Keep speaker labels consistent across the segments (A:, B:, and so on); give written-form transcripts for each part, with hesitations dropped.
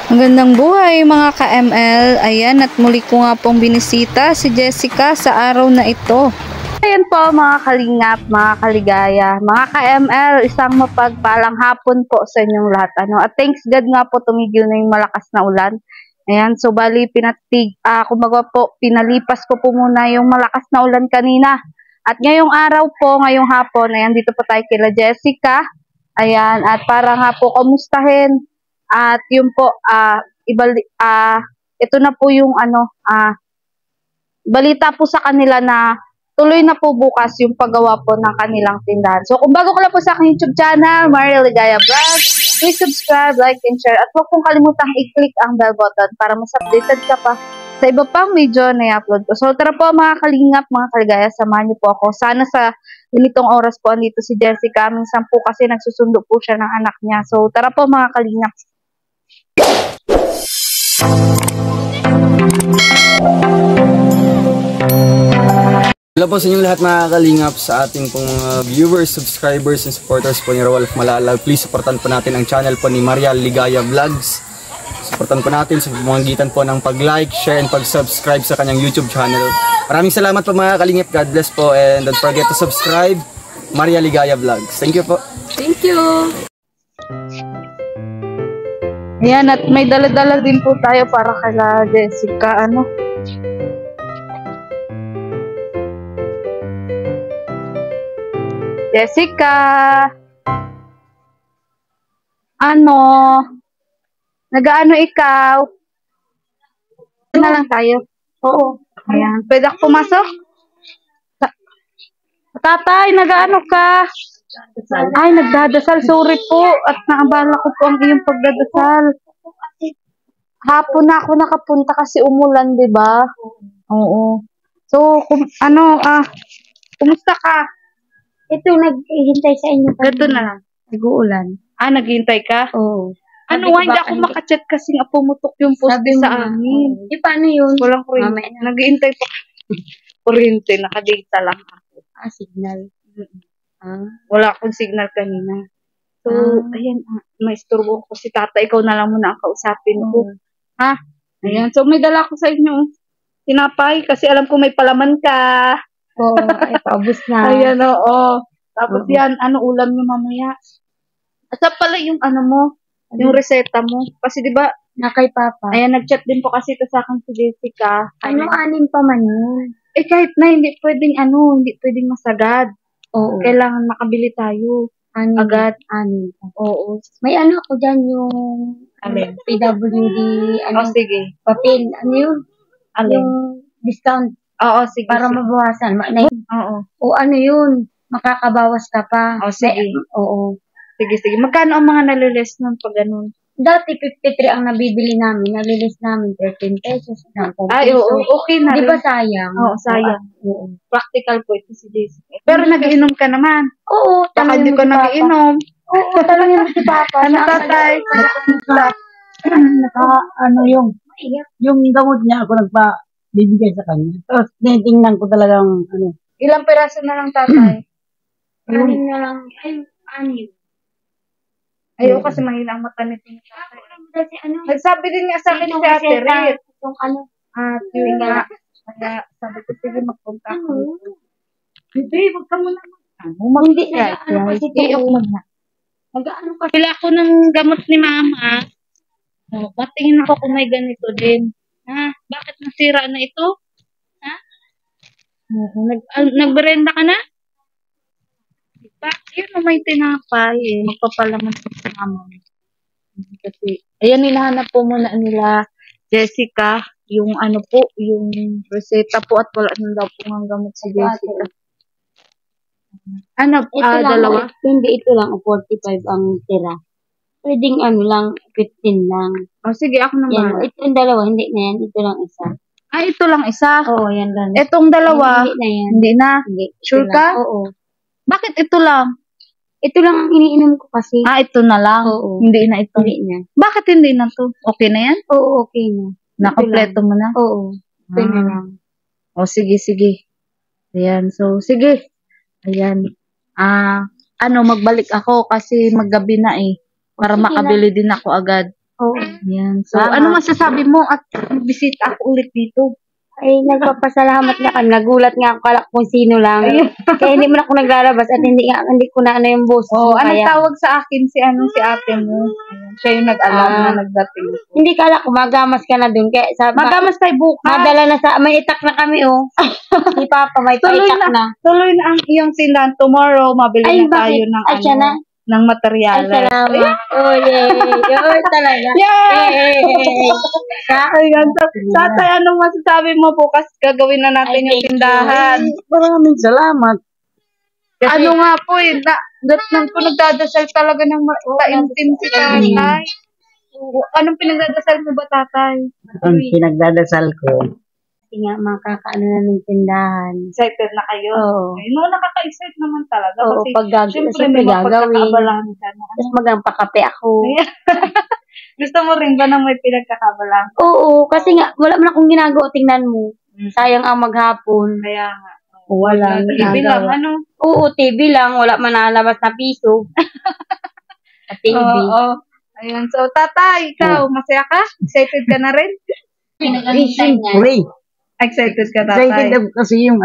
A: Magandang buhay mga ka-ML. Ayan, at muli ko nga pong binisita si Jessica sa araw na ito. Ayan po mga kalingap, mga kaligaya, mga ka-ML, isang mapagpalang hapon po sa inyong lahat. At thanks God nga po tumigil na yung malakas na ulan. Ayan, so bali kumbaga po, pinalipas ko po muna yung malakas na ulan kanina. At ngayong araw po, ngayong hapon, ayan, dito po tayo kila Jessica. Ayan, at para nga po kamustahin. At yun po, ito na po yung balita po sa kanila na tuloy na po bukas yung paggawa po ng kanilang tindahan. So kung bago ka lang po sa aking YouTube channel, Maria Ligaya Vlog, please subscribe, like, and share. At huwag pong kalimutang i-click ang bell button para mas updated ka pa sa iba pang video na i-upload ko. So tara po mga kalingap, mga kaligaya, samahan niyo po ako. Sana sa ganitong oras po andito si Jessica. Minsan po kasi nagsusundo po siya ng anak niya. So tara po mga kalingap.
B: Hello po sa inyong lahat mga kalingap, sa ating pong viewers, subscribers, and supporters po ni Rolf Malalag. Please supportan po natin ang channel po ni Maria Ligaya Vlogs. Supportan po natin sa pamamagitan po ng pag-like, share, and pag-subscribe sa kanyang YouTube channel. Maraming salamat po mga kalingap. God bless po, and don't forget to subscribe Maria Ligaya Vlogs. Thank you po.
A: Thank you. Ayan, at may dala-dala din po tayo para kala Jessica, Jessica! Nag-aano ikaw? Na lang tayo. Oo. Ayan, pwede ako pumasok? Tatay, nag-aano ka? Ay, nagdadasal. Sorry po. At naabala ko po ang iyong pagdadasal. Hapon na ako nakapunta kasi umulan, di ba? Oo. So, kumusta ka?
C: Ito, naghihintay sa inyo.
A: Ito na.
C: Nag-uulan.
A: Naghihintay ka?
C: Oo.
A: Hindi ako makachat kasi nga pumutok yung poste sa amin.
C: Paano yun?
A: Walang kuryente. Naghihintay pa. Kuryente, nakadata lang ako.
C: Signal.
A: Wala akong signal kanina. So, ayan, maisturbo ko si tata. Ikaw na lang muna ang kausapin ko. Ayan, so may dala ko sa inyo. Tinapay, kasi alam ko may palaman ka.
C: Oo, ay paubos na.
A: Ayan, oo. Tapos yan, ulam nyo mamaya. Asa pala yung mo, yung reseta mo. Kasi di ba
C: na kay Papa.
A: Ayan, nag-chat din po kasi ito sa akin si Jessica.
C: Anim pa man yun?
A: Kahit na, hindi pwedeng masagad.
C: Oo.
A: Kailangan makabili tayo. Agad.
C: Anim pa.
A: Oo.
C: May ako dyan yung PWD,
A: sige.
C: papel, yun? Yung discount.
A: Oo, sige.
C: Para mabawasan.
A: Oo.
C: O yun, makakabawas ka pa.
A: Sige.
C: Oo.
A: Sige. Magkano ang mga nalilis nun pag ganun?
C: Dati 53 ang nabibili namin. Nalilis namin 13 pesos.
A: Ay, oo. Okay na.
C: Di ba sayang?
A: Oo, sayang.
C: Oo.
A: Practical po ito si Jessica. Pero nagiinom ka naman.
C: Oo.
A: Baka hindi ka nagiinom.
C: Oo, talangin mo si Papa.
A: Tatay?
D: Yung gamot niya ako nagpa-bibigay sa kanya. Tapos tinitingnan ko talagang
A: Ilang peraso na lang, tatay?
C: Anim na lang. Anim.
A: Ayaw kasi mahina ang mata nito ni tatay. Nagsabi din niya sa akin si Ate Rit. Yun nga. Kaya sabi ko, sige, magpunta ako. Hindi, wag ka muna.
C: Hindi na. Kasi iyok mo na.
A: Mag-ano ka? Pila ako ng gamot ni Mama. Patingin ako kung may ganito din. Bakit nasira na ito? Nagberenda ka na? Yun, may tinapay magpapalaman sa Mama. Kasi, ayan, hinahanap po muna nila Jessica, yung yung reseta po at wala na daw po ng gamot si Jessica. Dalawa?
C: Hindi, ito lang, 45 ang tira. Pwedeng lang, 15 lang.
A: Sige, ako naman.
C: Itong dalawa, hindi na yan. Ito lang isa.
A: Ito lang isa?
C: Oo, yan lang.
A: Itong dalawa?
C: Hindi na yan.
A: Hindi na?
C: Hindi.
A: Sure ka?
C: Oo.
A: Bakit ito lang?
C: Ito lang ang iniinom ko kasi.
A: Ito na lang?
C: Oo.
A: Hindi na ito?
C: Hindi na.
A: Bakit hindi na to? Okay na yan?
C: Oo, okay na.
A: Nakompleto mo na?
C: Oo. Okay na lang.
A: Sige. Ayan, so, sige. Ayan. Magbalik ako kasi maggabi na para makabili din ako agad.
C: Oo.
A: Yan. So,
C: Salamat.
A: ano masasabi mo at bisita ako ulit dito?
C: Ay, nagpapasalamat nga kami. Nagulat nga ako, kala ko kung sino lang. Kaya hindi mo na ako naglalabas at hindi ko na ano yung boses mo.
A: Anong
C: Kaya,
A: tawag sa akin si ate mo? Ayan, siya yung nag-alam na nagdating.
C: hindi kala ko magamas ka na dun. Kaya
A: Magamas tayo bukas.
C: madala na sa, may itak na kami oh. Si Papa may
A: Tuloy
C: paitak na.
A: Tuloy na ang iyong sindahan. Tomorrow, mabili
C: Ay,
A: na tayo
C: bakit?
A: ng
C: Ay, siya na.
A: ng
C: Ay,
A: materyales.
C: salamat. Oh, yay. Yun talaga.
A: Yeah!
C: Ayan.
A: Tatay, anong masasabi mo bukas gagawin na natin yung tindahan?
D: Maraming salamat.
A: Ano nga po datnan ko nagdadasal talaga ng taimtim si tatay. Anong pinagdadasal mo ba, tatay?
D: Ang pinagdadasal ko,
C: Kasi nga, makakaano na ng tindahan.
A: Excited na kayo?
C: Oo.
A: Ay, no, nakaka-excite naman talaga.
C: Oo,
A: Kasi,
C: pag
A: syempre,
C: may
A: may
C: gagawin.
A: mapagkakabalahan ka na.
C: Tapos magpakape ako.
A: Gusto mo rin ba na may pinagkakabalahan?
C: Oo, kasi nga, wala man akong ginagawa, tingnan mo. Sayang ang maghapon.
A: Kaya nga.
C: Wala.
A: TV lang, ano?
C: Oo, TV lang. Wala man nalalabas na piso. Sa TV.
A: Oo. Ayun. So, tatay, ikaw, masaya ka? Excited ka na rin?
D: siyempre.
A: Excited ka,
D: Excited
A: tatay?
D: ako kasi yung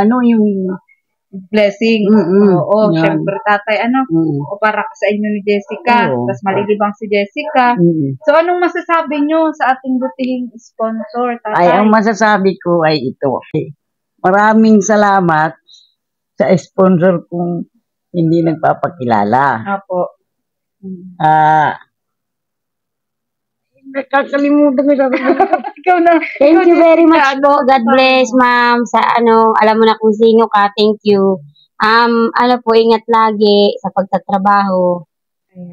A: Blessing.
D: Mm-mm.
A: Oo,
D: Yan.
A: syempre, tatay, o para sa inyo ni Jessica.
D: Oo.
A: Tapos malilibang si Jessica. So, anong masasabi nyo sa ating butihing sponsor, tatay?
D: Ay, ang masasabi ko ay ito. Maraming salamat sa sponsor kong hindi nagpapakilala.
A: Apo.
D: Nakakalimutan ko sabi ko.
A: Ikaw na.
C: Thank you very much po. God bless, ma'am. Sa alam mo na kung sino ka. Thank you. Po, ingat lagi sa pagtatrabaho.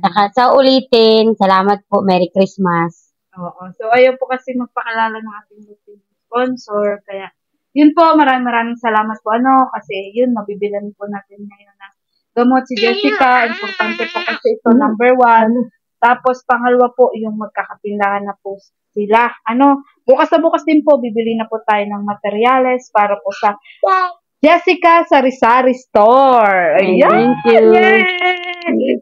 C: Saka sa ulitin, salamat po. Merry Christmas.
A: Oo. So, ayaw po kasi magpakalala ng ating butihing sponsor. Kaya, yun po, maraming salamat po. Kasi yun, mabibilan po natin ngayon ng gamot si Jessica. Importante po kasi ito, number 1. Tapos, pangalawa po, yung magkakapindahan na po sila. Bukas na bukas din po, bibili na po tayo ng materyales para po sa Jessica Sari-Sari Store. Ayan!
C: Thank you.
A: Yay!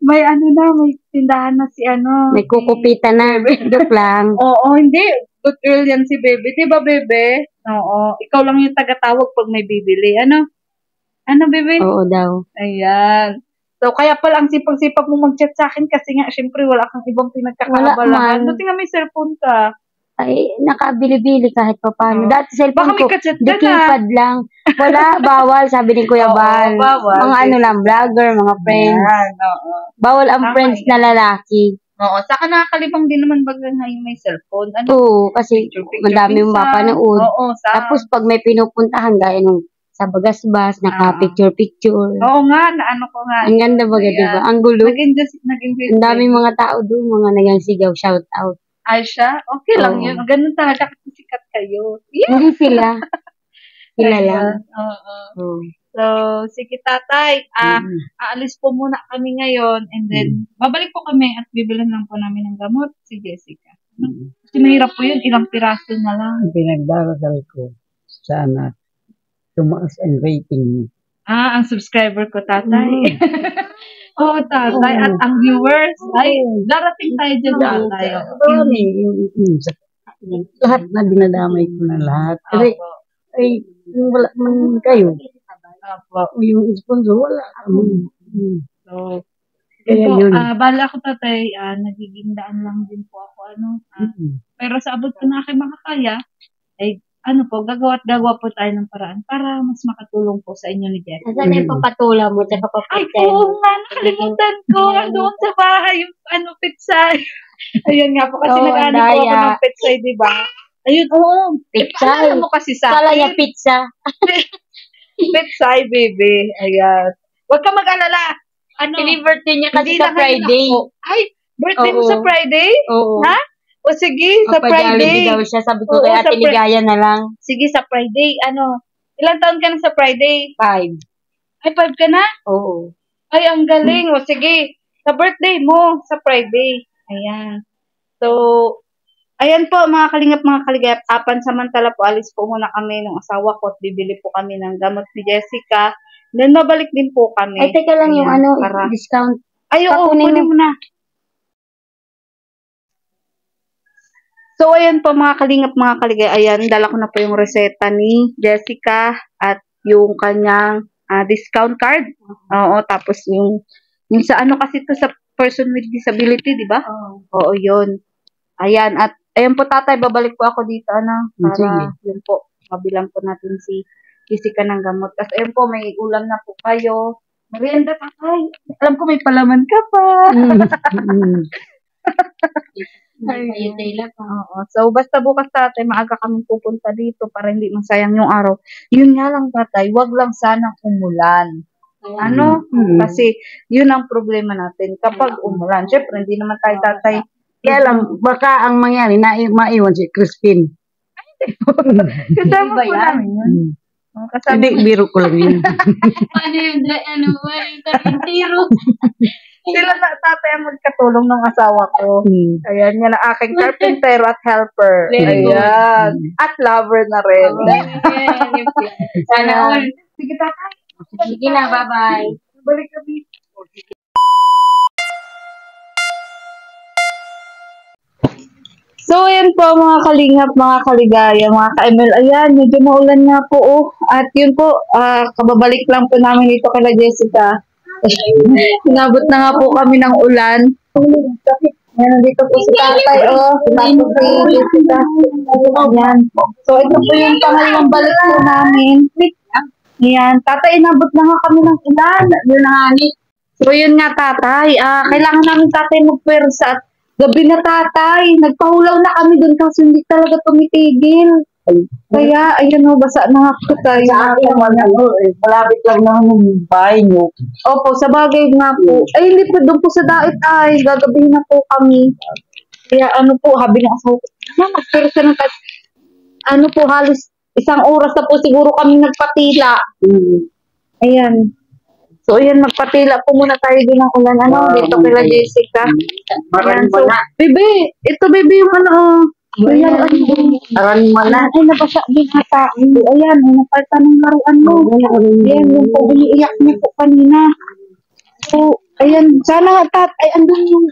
A: May may tindahan na si
C: May kukupitan na. Joke lang.
A: Oo, hindi. Good girl yan si Bebe. Diba, Bebe? Oo. Ikaw lang yung tagatawag pag may bibili. Ano, Bebe?
C: Oo daw.
A: Ayan. So, kaya pala ang sipag-sipag mo mag-chat sa akin kasi nga, syempre, wala kang ibang
C: Wala
A: pinagkakabalahan.
C: man.
A: Buti nga may cellphone ka.
C: Ay, nakabili-bili kahit pa paano.
A: Oo.
C: Dati cellphone
A: Baka may
C: ko,
A: kachat ka na.
C: keypad lang. Wala, bawal, sabi ni Kuya
A: Oo,
C: Bal.
A: bawal.
C: Mga lang, vlogger, mga friends.
A: Ayan, oo.
C: Bawal ang
A: Tama
C: friends
A: yan.
C: na lalaki.
A: Oo, saka nakakalibang din naman baga ngayon may cellphone.
C: Oo, kasi madami yung mapanood.
A: Oo,
C: Tapos pag may pinupuntahan, gaya nung sa Bagasbas, naka-picture-picture.
A: Oo nga, ko nga.
C: Ang ganda baga,
A: Ayan.
C: diba? Ang gulo.
A: Naging
C: Ang daming mga tao doon, mga nagangsigaw, shout out.
A: Ay siya? Okay lang
C: Oo.
A: yun. Ganun talaga kasi sikat kayo. Yeah.
C: Hindi sila. Sila
A: Ayan.
C: lang.
A: Oo.
C: Oo.
A: So, sige tatay, aalis po muna kami ngayon and then babalik po kami at bibilan lang po namin ng gamot si Jessica. Kasi mahirap po yun, ilang piraso na lang.
D: Ang pinagdarasal ko, sana tumaas ang rating mo.
A: Ang subscriber ko tatay. Oo, tatay. At ang viewers, ay, darating tayo dyan tatay.
D: Lahat na dinadamay ko na lahat. Kasi, wala man kayo. O yung sponsor, wala.
A: So,
D: Kaya
A: po,
D: yun.
A: bala ako tatay, nagiging daan lang din po ako, pero sa abot ko na aking makakaya, ay, gagawa po tayo ng paraan para mas makatulong po sa inyo ni Jessica.
C: Nasaan yung papatula mo, tsaka
A: Ay,
C: papatay
A: oo
C: mo?
A: nga, nakalimutan ko. Doon sa bahay, yung pizza. Ayun nga po, kasi
C: Oo,
A: nag-ano po ako
C: daya.
A: ng pizza, di ba? Ayun, oo.
C: Pizza.
A: Paalala mo kasi sa
C: Kala niya
A: akin.
C: pizza.
A: Pizza, baby. Ayan. Huwag ka mag-alala.
C: Birthday niya kasi
A: Hindi
C: sa
A: na ngayon
C: Friday.
A: ako. Ay, birthday mo
C: Oo.
A: sa Friday?
C: Oo.
A: Ha? O sige, sa Friday.
C: Daw siya. Sabi ko
A: Oo,
C: kay
A: sa
C: Ate Ligaya na lang.
A: Sige, sa Friday. Ilang taon ka na sa Friday?
C: 5.
A: Ay, 5 ka na?
C: Oo.
A: Ay, ang galing. O sige, sa birthday mo, sa Friday. Ayan. So, ayan po mga kalingap, mga kaligayap. Pansamantala po, alis po muna kami ng asawa ko at bibili po kami ng gamot ni Jessica. Then, mabalik din po kami.
C: Ay, teka lang yung
A: Ayan, para...
C: discount.
A: Ay, oo,
C: Pakunin
A: kunin mo na. So, ayan po mga kalingap, mga kaligay. Ayan, dala ko na po yung reseta ni Jessica at yung kanyang discount card. Oo, tapos yung sa ano kasi to sa person with disability, di ba? Oo, yun. Ayan, at ayan po tatay, babalik po ako dito, para yun po, mabilang po natin si Jessica ng gamot. Tapos ayan po, may ulam na po kayo. Merienda tatay. Alam ko may palaman ka pa. Oo. So, basta bukas tatay, maaga kami pupunta dito para hindi masayang yung araw. Yun nga lang tatay, wag lang sanang umulan. Kasi yun ang problema natin. Kapag umulan, syempre hindi naman tayo tatay.
D: Kaya lang, baka ang mangyari, maiwan si Crispin.
A: Kasama po namin yun.
D: Hindi, biro ko lang yun.
C: Paano yung tiro?
A: Sila na tatay ang magkatulong ng asawa ko. Ayan, yan ang aking carpenter at helper. Ayan. At lover na rin.
C: Sana all.
A: Sige tatay.
C: Sige na, bye-bye.
A: Balik kami. So, ayan po mga kalingap, mga kaligaya, mga ka-ML. Ayan, medyo maulan nga po. At yun po, kababalik lang po namin dito kay Jessica. Inabot na nga po kami ng ulan. Ayan, dito po si tatay, tapos si Jessica. Ayan. So, ito po yung pangalawang balik po namin. Ayan, tatay, inabot na nga kami ng ulan. Yun na nga ni. So, yun nga tatay. Kailangan namin tatay magpwersa at gabi na tatay. Nagpahulaw na kami doon kasi hindi talaga tumitigil. Kaya, ayun basa na nga po tayo.
D: Sa akin naman, malapit lang naman yung bahay nyo.
A: Opo, sa bagay nga po. Ay, hindi po doon po sa dait ay. Gagabihin na po kami. Kaya ano po, habi ng asawa ko. Magpwersa na tayo. Ano po, halos isang oras na po siguro kami nagpatila. Ayan. So, ayan, magpatila po muna tayo din ng ulan. Dito kila Jessica. Ayan, so, bebe, ito bebe yung ayan,
D: Aran mo na.
A: ay, nabasa din ata. Ayan, ay, napalta ng laruan mo. Ayan, yung po, iniiyak niya po kanina. So, ayan, sana nga ay, andun yung,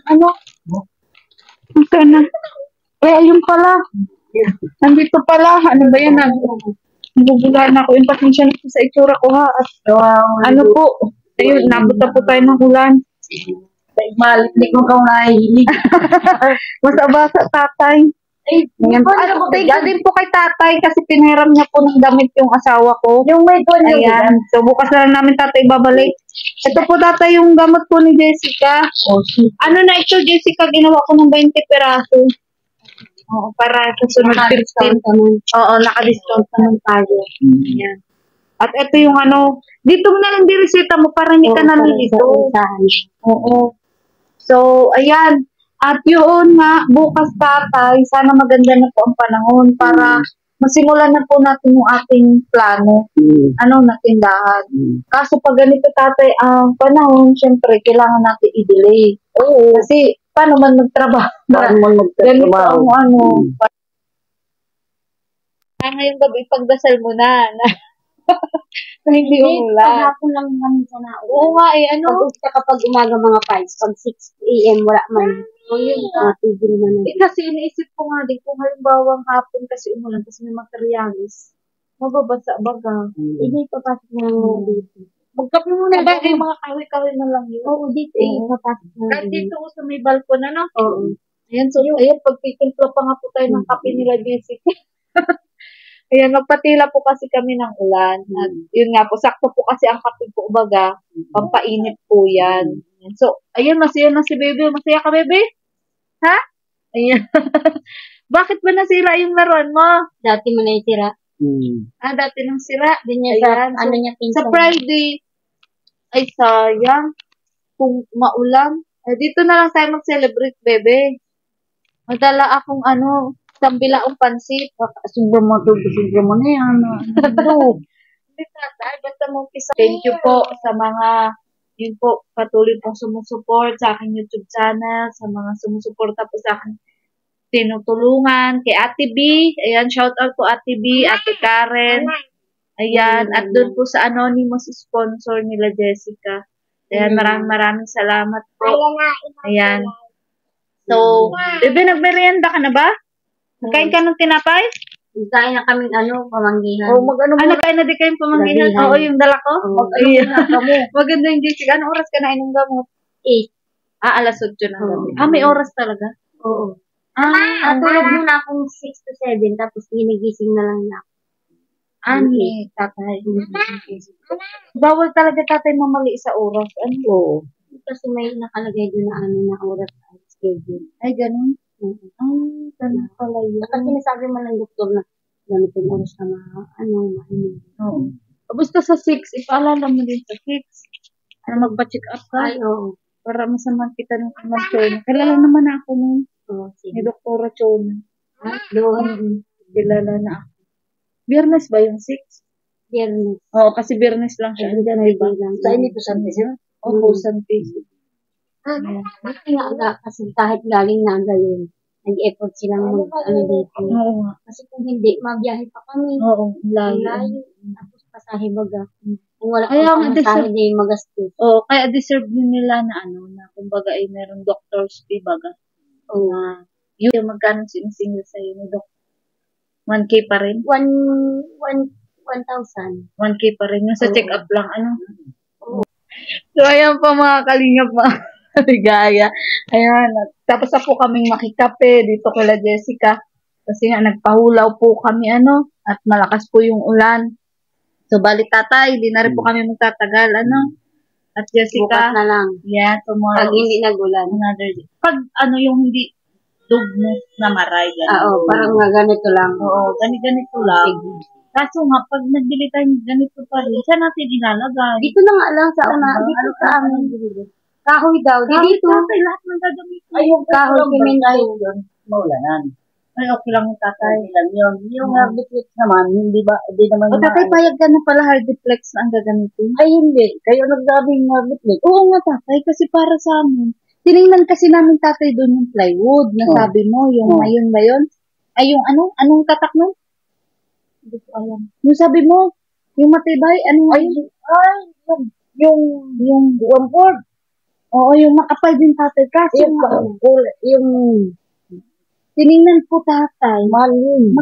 A: sana. Ayun pala. Nandito pala. Ano ba yan? Nagugulan ako. Yung pasensya na po sa itsura ko ha. At, po, ayun, nabot na po tayo ng ulan.
D: Maliklik mo kang nahihilig.
A: Basa-basa tatay. Ayan po. Thank you din po kay tatay kasi pinahiram niya po ng damit yung asawa ko.
D: Yung may doon yung
A: Ayan. So, bukas na lang namin tatay babalik. Ito po tatay yung gamot po ni Jessica. Ano na ito, Jessica? Ginawa ko ng 20 peraso. Oo, para sa sunod 15. Oo, naka-discount naman tayo. Ayan. At ito yung dito mo na lang diresita mo para hindi ka nalilito. Oo. So, ayan. At yun nga, bukas tatay, sana maganda na po ang panahon para masimulan na po natin yung ating plano. Na tindahan. Kaso pag ganito tatay ang panahon, syempre, kailangan natin i-delay. Oo. Kasi, paano man magtrabaho? Ganito ang ngayong gabi, pagdasal mo na hindi umulan.
C: Pag-hapon lang naman sana.
A: Oo nga
C: Kapag umaga mga 5, pag 6 a.m. wala man.
A: So, yun
C: tigil man.
A: kasi iniisip ko nga din, kung halimbawa hapon kasi umulan, kasi may materialis, mababasa baga.
C: Hindi papasok na dito.
A: Magkape muna ba? Mga kahoy-kahoy na lang yun.
C: Oo, dito. Papasok na
A: Kahit dito ko sa may balkon,
C: Oo.
A: Ayan, so, pagtitimpla pa nga po tayo ng kape nila, Jessica. Ayan, magpatila po kasi kami ng ulan. At yun nga po, sakto po kasi ang kape po, baga, pampainit po yan. So, ayan, masaya na si Bebe. Masaya ka, Bebe? Ha? Ayan. Bakit ba nasira yung laruan mo?
C: Dati mo na itira.
A: Dati nang sira.
C: Din niya sa, niya pinsan.
A: Sa Friday. Ay, sayang. Kung maulan. Dito na lang tayo mag-celebrate, Bebe. Madala akong isang bilaong pansit.
D: Sobrang mo na yan.
A: Hindi tatay, basta mo pisa. Thank you po sa mga, yun po, patuloy pong sumusuport sa aking YouTube channel, sa mga sumusuporta po sa akin tinutulungan, kay Ate B, ayan, shout out po Ate B, Ate Karen, ayan, at doon po sa anonymous sponsor nila Jessica. Ayan, maraming salamat po. Ayan. So, Bebe, nagmerienda ka na ba? Kain ka ng tinapay?
C: Kain na kaming pamanggihan.
A: Kain na di kayong pamanggihan?
C: Gabihan.
A: Oo, yung dala ko?
C: Oo.
A: Ayan. Maganda yung Jessica. Anong oras ka na inom gamot?
C: 8.
A: Alas 8 na gabi.
C: Oo.
A: May oras talaga?
C: Oo.
A: Tulog
C: Tulog muna akong 6 to 7, tapos ginigising na lang na ako.
A: Ni tatay. Bawal talaga tatay mamali sa oras.
D: Oo.
C: Kasi may nakalagay doon na oras at schedule.
A: Ay, ganun? Ganun pala yun.
C: Kasi sinasabi man ng doktor na ganitong oras ka mainom.
A: Oo. Basta sa 6, ipaalala mo din sa 6. Magpa-check up ka.
C: Ay, oo.
A: Para masaman kita ng Chona. Kilala naman ako nun.
C: Oo,
A: Ni
C: sige.
A: Doktora Chona.
C: Doon.
A: Kilala na ako. Biyernes ba yung 6?
C: Biyernes.
A: Oo, kasi Biyernes lang siya. Diba?
C: Sa inyo to San Miguel?
A: Oo, San Pedro.
C: Buti nga kasi kahit galing Naga yun, nag-effort silang dito.
A: Oo nga.
C: Kasi kung hindi, mabiyahe pa kami.
A: Oo,
C: Ang
A: layo.
C: layo. Tapos pasahe baga. Kung wala
A: Kaya
C: kang
A: nga,
C: pasahe, di magastos.
A: Oo, kaya deserve din nila na na kumbaga ay meron doctor's fee baga.
C: Oo.
A: Yung magkano sinisingil sa'yo ni Doc? 1K pa rin?
C: 1,000.
A: 1K pa rin. Yung sa
C: Oo.
A: check-up lang, So, ayan po mga kalingap, mga ligaya. Ayan. Tapos na po kaming makikape dito kila Jessica. Kasi nga, nagpahulaw po kami, at malakas po yung ulan. So, balik tatay, di na rin po kami magtatagal, At
C: Bukas
A: Jessica,
C: na lang.
A: yeah, tomorrow
C: Pag hindi nagulan.
A: another day. Pag yung hindi dugmos na maray,
C: Oo, parang nga ganito lang.
A: Oo, ganito lang. Kaso nga, pag nagbili tayo ganito pa rin, saan natin ilalagay?
C: Dito na nga lang sa una. Dito sa amin. Kahoy daw. Dito.
A: Tatay, lahat ng gagamitin.
D: Ay, yung
C: Kahoy, simento.
D: yun, maulanan.
A: Ay, okay lang yung tatay.
D: Okay lang yun. Yung hardiplex naman, hindi naman
A: O tatay, payag ka na pala hardiplex na ang gagamitin.
D: Ay, hindi. Kayo nagsabing hardiplex.
A: Oo nga tatay, kasi para sa amin. Tinignan kasi namin tatay doon yung plywood na
D: Oh.
A: sabi mo, yung
D: Oh.
A: mayon ba yun? Ay, yung anong tatak nun? Hindi ko alam. Yung sabi mo, yung matibay, yung
D: One-fourth.
A: oo, yung makapal din tatay. Kasi
D: Yung
A: tinignan po tatay.
D: mahal yun.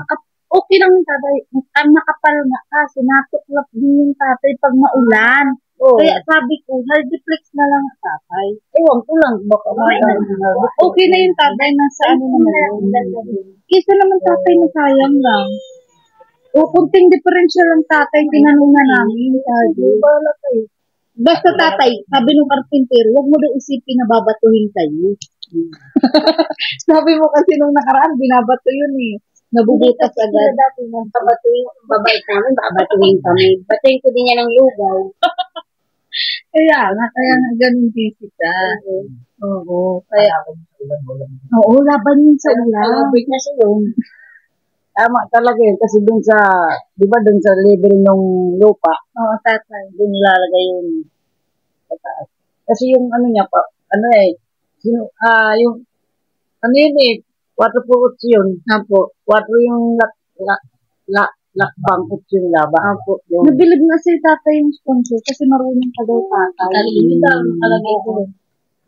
A: Okay lang yung tatay. Ang makapal nga kasi natuklap din yung tatay pag maulan.
D: Oh.
A: Kaya sabi ko, hardiplex na lang ang tatay.
D: Ewan ko lang. Baka
A: Okay na yung tatay na sa naman yun. Kisa naman tatay na sayang lang. O, kunting diferensya lang tatay, tinanong na namin. Sabi.
D: Bahala kayo.
A: Basta tatay, sabi ng karpintero, huwag mo daw isipin na babatuhin kayo. Sabi mo kasi nung nakaraan, binabato yun eh. Nabubutas agad.
C: Dati nang kabatuin, babait namin, babatuin kami. Batuin ko din yan ng lugaw.
A: Kaya nga ganun Jessica. Oo, kaya, oo, laban yun sa ulan.
D: Alabit na siya yun. Tama talaga yun. Kasi dun sa, di ba dun sa level ng lupa,
A: Oo, tatay.
D: dun nilalagay yung pataas. Kasi yung niya pa, yung, yun eh, 4 puts yun. Apo. 4 yung lakbang puts yung laba. Apo. Yung,
A: Nabilib na si tatay yung sponsor kasi marunong ka daw tatay.
C: Talino daw, nakalagay ko.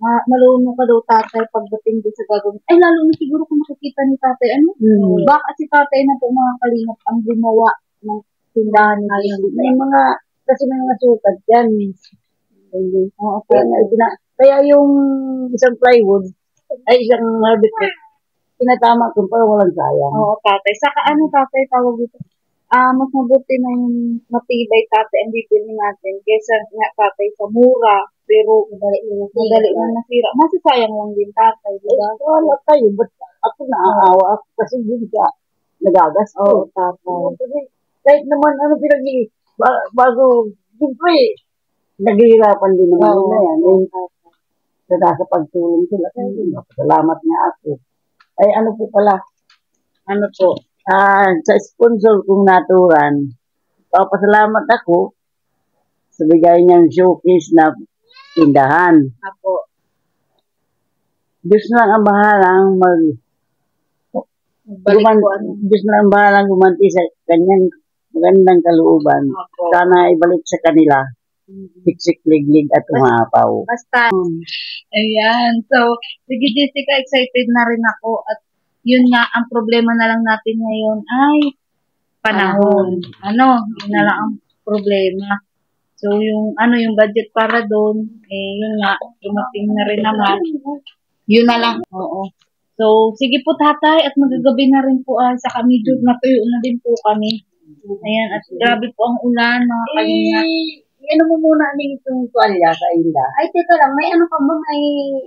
A: Marunong ka daw tatay pagdating doon sa gagawin. Ay, lalo na siguro kung makikita ni tatay, baka si tatay na po mga kalingap ang gumawa ng tindahan ni Jessica.
D: may mga, kasi may mga sukat yan. Oo, kaya yung isang plywood, ay isang hardiplex, tinatama kung parang walang sayang.
A: Oo, tatay. Saka tatay, tawag dito? Mas mabuti na yung matibay tatay ang bibili natin kaysa nga tatay sa mura, pero madali na nasira. Masasayang lang din tatay, di ba?
D: Wala kayo, ba't ako naaawa ako kasi din ka nagagas.
A: Oo, tatay.
D: Kasi kahit naman bago, siyempre, naghihirapan din naman
A: Oo.
D: na yan. Sa pagtulong sila. Salamat nga ako. Ay ano po pala, sa sponsor kong naturan, papasalamat ako sa bigay niyang showcase na tindahan.
A: Apo.
D: Diyos na lang ang bahalang Diyos na lang ang bahalang gumanti sa kanyang magandang kalooban.
A: Apo.
D: Sana ibalik sa kanila, siksik, liglig at umapaw.
A: Basta. Ayan. So, sige Jessica, excited na rin ako at yun nga, ang problema na lang natin ngayon ay panahon. Yun na lang ang problema. So, yung budget para doon, yun nga, dumating na rin naman. Yun na lang, oo. So, sige po tatay, at magagabi na rin po, saka medyo natuyo na din po kami. Ayan, at grabe po ang ulan, mga kalinga.
D: Ano mo muna itong tuwalya sa Inda?
C: Ay, teka lang, may ano ka ba? May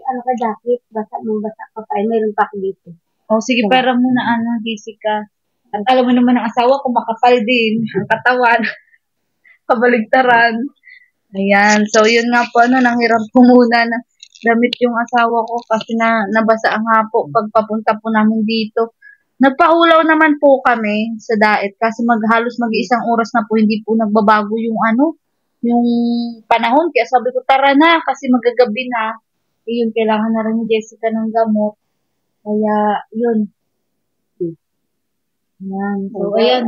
C: ano ka jacket? Basa ka pa. Mayroon pa ako dito.
A: O, sige, para muna, Jessica. At alam mo naman ang asawa ko, makapal din, ang katawan, kabaligtaran. Ayan, so yun nga po, nanghiram ko muna na damit yung asawa ko kasi nabasa ang hapo pag papunta po namin dito. Nagpaulaw naman po kami sa daet kasi halos mag-iisang oras na po hindi po nagbabago yung yung panahon. Kaya sabi ko, tara na kasi magagabi na. Yun, kailangan na rin ni Jessica ng gamot. Kaya, yun. Ayan. So, ayan.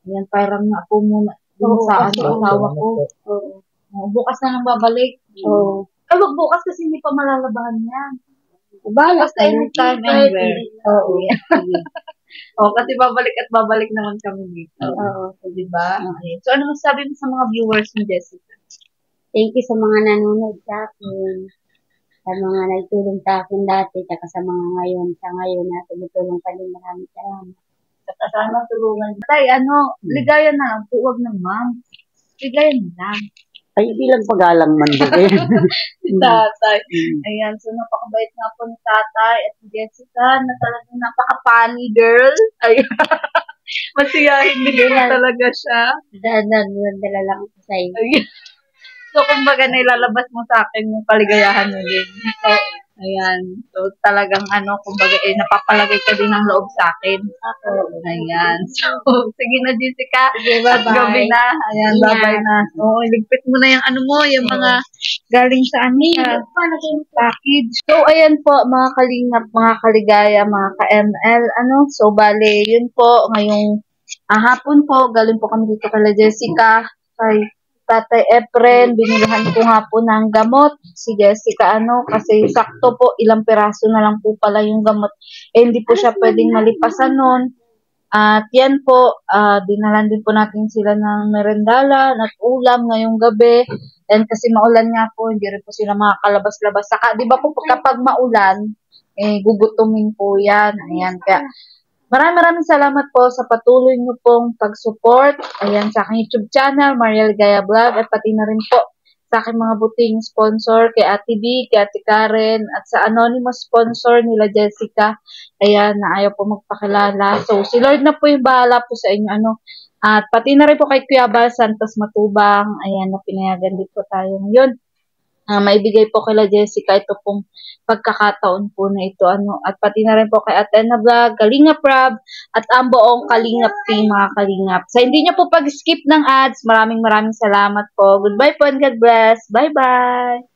A: Ayan, parang na po muna sa asawa ko. Bukas na lang babalik. Ay, wag bukas kasi hindi pa malalabahan yan. Basta anytime, anywhere. Kasi babalik naman kami dito. So, diba? Okay. So, ano masasabi mo sa mga viewers ni Jessica?
C: Thank you sa mga nanonood sa akin. Sa mga nagtulong sa akin dati, at sa mga ngayon na tumutulong pa din. Maraming salamat.
A: At sana tulungan. Tay, ligaya na lang po. Huwag na, ma'am. Ligaya na lang.
D: Ay, bilang pagalang man din.
A: Si tatay. Ayan, so napakabait nga po ni tatay at ni Jessica na talagang napaka-funny girl. Ayan. Masiyahin din talaga siya.
C: Dala lang ako sa iyo.
A: Ayan. So, kumbaga, nilalabas mo sa akin yung kaligayahan mo din. So, ayan. So, talagang kumbaga, napapalagay ka din ng loob sa akin. Ayan. So, sige na, Jessica.
C: Okay, bye-bye.
A: At gabi na. Ayan, bye-bye na. Oo, iligpit mo na yung yung mga galing sa package. So, ayan po, mga kalingap, mga kaligaya, mga ka-ML. So, bale, yun po, ngayong hapon po, galing po kami dito kay Jessica, kay Tatay Efren, binilihan ko nga po ng gamot. Si Jessica, kasi sakto po, ilang piraso na lang po pala yung gamot. Hindi po siya pwedeng malipasan nun. At yan po, dinalan din po natin sila ng merendala at ulam ngayong gabi. And kasi maulan nga po, hindi rin po sila makakalabas-labas. Saka, di ba po kapag maulan, gugutumin po yan. Ayan, kaya maraming salamat po sa patuloy niyo pong pag-support. Ayan, sa aking YouTube channel, Mariel Ligaya Vlog, at pati na rin po sa aking mga buting sponsor, kay Ate B, kay Ate Karen, at sa anonymous sponsor nila Jessica. Ayan, na ayaw po magpakilala. So, si Lord na po yung bahala po sa inyo. At pati na rin po kay Kuya Bal Santos Matubang. Ayan, na pinayagan din po tayo ngayon. Maibigay po kay Jessica ito pong pagkakataon po na ito. At pati na rin po kay Atena Vlog, Kalingap Rob, at ang buong Kalingap team, mga Kalingap. Sa hindi niyo po pag-skip ng ads, maraming salamat po. Goodbye po and God bless. Bye-bye!